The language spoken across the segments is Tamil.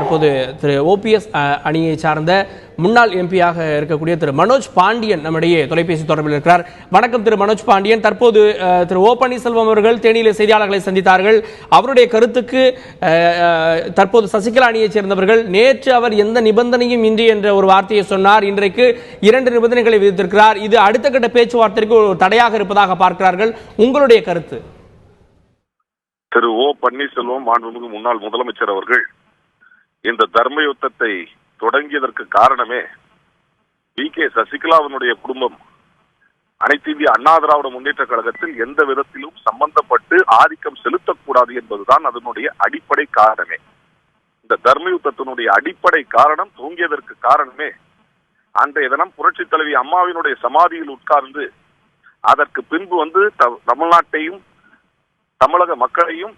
தற்போது திரு ஓபிஎஸ் அணியை சார்ந்த முன்னாள் எம்பியாக இருக்கக்கூடிய திரு மனோஜ் பாண்டியன் நம்மிடையே தொலைபேசி தொடர்பில் இருக்கிறார். வணக்கம் திரு மனோஜ் பாண்டியன். தற்போது திரு ஓ பன்னீர்செல்வம் அவர்கள் தேனியிலே செய்தியாளர்களை சந்தித்தார்கள். அவருடைய கருத்துக்கு தற்போது சசிகலா அணியைச் சேர்ந்தவர்கள் நேற்று அவர் எந்த நிபந்தனையும் இன்றி என்ற ஒரு வார்த்தையை சொன்னார். இன்றைக்கு 2 நிபந்தனைகளை விதித்திருக்கிறார். இது அடுத்த கட்ட பேச்சுவார்த்தைக்கு ஒரு தடையாக இருப்பதாக பார்க்கிறார்கள். உங்களுடைய கருத்து? திரு ஓ பன்னீர்செல்வம் மாண்புமிகு முன்னாள் முதலமைச்சர் அவர்கள் இந்த தர்ம யுத்தத்தை தொடங்கியதற்கு காரணமே கே சசிகலாவினுடைய குடும்பம் அனைத்து இந்திய அண்ணா திராவிட முன்னேற்ற கழகத்தில் எந்த விதத்திலும் சம்பந்தப்பட்டு ஆதிக்கம் செலுத்தக்கூடாது என்பதுதான் அதனுடைய அடிப்படை காரணமே. இந்த தர்ம யுத்தத்தினுடைய அடிப்படை காரணம் தூங்கியதற்கு காரணமே அன்றைய தினம் புரட்சி தலைவி அம்மாவினுடைய சமாதியில் உட்கார்ந்து அதற்கு பின்பு தமிழ்நாட்டையும் தமிழக மக்களையும்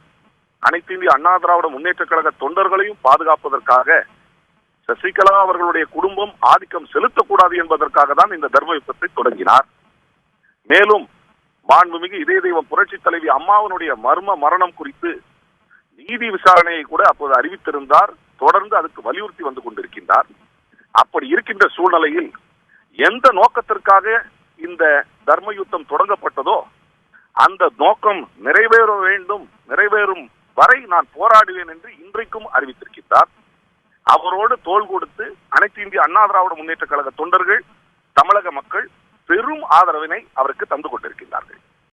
அனைத்து இந்திய அண்ணா திராவிட முன்னேற்ற கழக தொண்டர்களையும் பாதுகாப்பதற்காக சசிகலா அவர்களுடைய குடும்பம் ஆதிக்கம் செலுத்தக்கூடாது என்பதற்காக தான் இந்த தர்ம யுத்தத்தை தொடங்கினார். மேலும் மாண்புமிகு இதய தெய்வம் புரட்சி தலைவி அம்மாவினுடைய மர்ம மரணம் குறித்து நீதி விசாரணையை கூட அப்போது அறிவித்திருந்தார். தொடர்ந்து அதுக்கு வலியுறுத்தி வந்து கொண்டிருக்கின்றார். அப்படி இருக்கின்ற சூழ்நிலையில் எந்த நோக்கத்திற்காக இந்த தர்ம யுத்தம் தொடங்கப்பட்டதோ அந்த நோக்கம் நிறைவேறும் வரை நான் போராடுவேன் என்று இன்றைக்கும் அறிவித்திருக்கிறார். அவரோடு தோள் கொடுத்து அனைத்து இந்திய அண்ணா திராவிட முன்னேற்ற கழக தொண்டர்கள் தமிழக மக்கள் பெரும் ஆதரவினை அவருக்கு தந்து கொண்டிருக்கின்றார்கள்.